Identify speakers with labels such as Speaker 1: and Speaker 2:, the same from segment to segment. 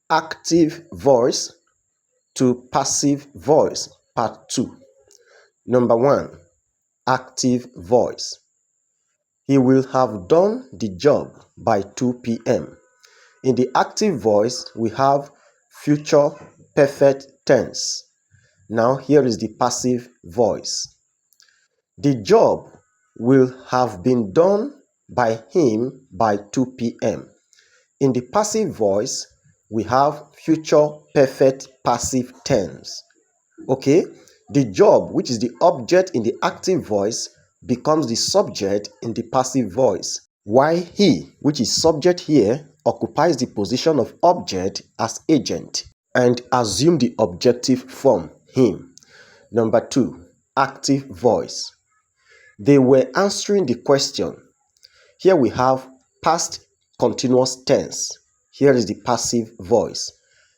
Speaker 1: Active voice to passive voice, part 2. Number 1. Active voice. He will have done the job by 2 p.m. In the active voice, we have future perfect tense. Now here is the passive voice. The job will have been done by him by 2 p.m. In the passive voice, we have future perfect passive tense. Okay, the job, which is the object in the active voice, becomes the subject in the passive voice, while he, which is subject here, occupies the position of object as agent and assume the objective form, him. Number 2, active voice. They were answering the question. Here we have past continuous tense. Here is the passive voice.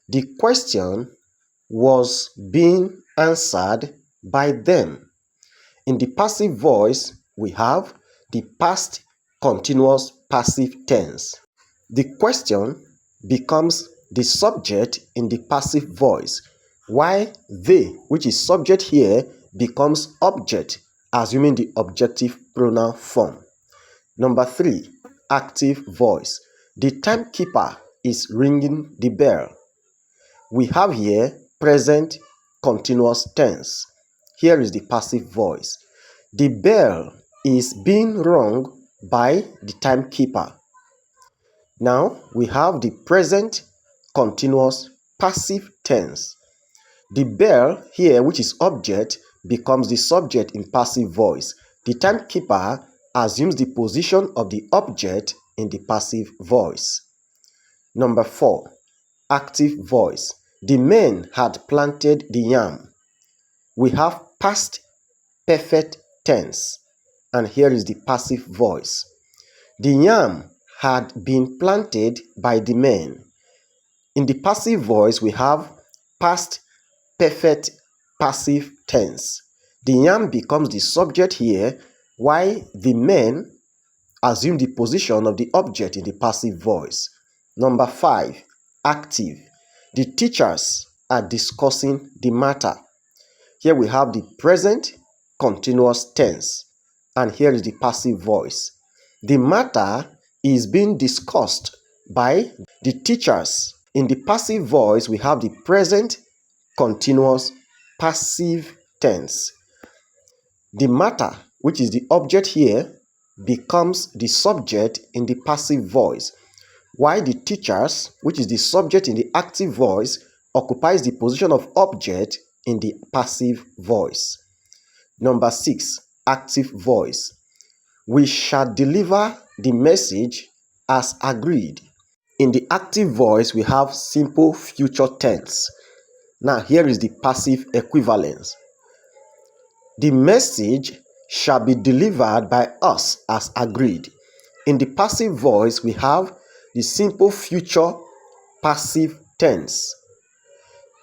Speaker 1: The question was being answered by them. In the passive voice, we have the past continuous passive tense. The question becomes the subject in the passive voice, while they, which is subject here, becomes object, assuming the objective pronoun form. Number 3, active voice. The timekeeper is ringing the bell. We have here present continuous tense. Here is the passive voice. The bell is being rung by the timekeeper. Now we have the present continuous passive tense. The bell here, which is object, becomes the subject in passive voice. The timekeeper assumes the position of the object in the passive voice. Number 4, active voice. The men had planted the yam. We have past perfect tense, and here is the passive voice. The yam had been planted by the men. In the passive voice, we have past perfect passive tense. The yam becomes the subject here, while the men assume the position of the object in the passive voice. Number 5, active. The teachers are discussing the matter. Here we have the present continuous tense, and here is the passive voice. The matter is being discussed by the teachers. In the passive voice, we have the present continuous passive tense. The matter, which is the object here, becomes the subject in the passive voice, while the teachers, which is the subject in the active voice, occupies the position of object in the passive voice. Number 6, active voice. We shall deliver the message as agreed. In the active voice, we have simple future tense. Now here is the passive equivalence. The message shall be delivered by us as agreed. In the passive voice, we have the simple future passive tense.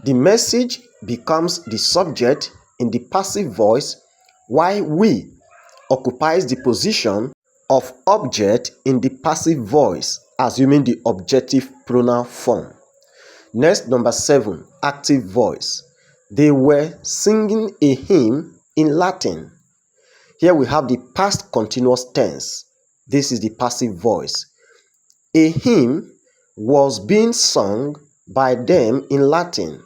Speaker 1: The message becomes the subject in the passive voice, while we occupies the position of object in the passive voice, assuming the objective pronoun form. Next, number 7, active voice. They were singing a hymn in Latin. Here we have the past continuous tense. This is the passive voice. A hymn was being sung by them in Latin.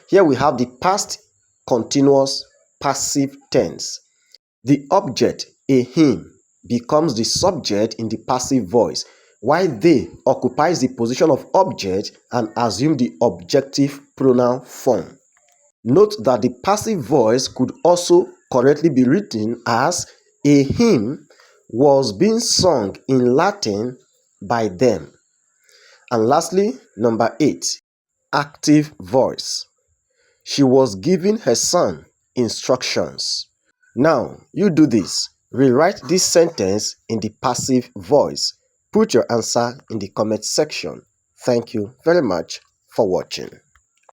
Speaker 1: Here we have the past continuous passive tense. The object, a hymn, becomes the subject in the passive voice, while they occupies the position of object and assume the objective pronoun form. Note that the passive voice could also correctly be written as a hymn was being sung in Latin by them. And lastly, number 8, active voice. She was giving her son instructions. Now, you do this. Rewrite this sentence in the passive voice. Put your answer in the comment section. Thank you very much for watching.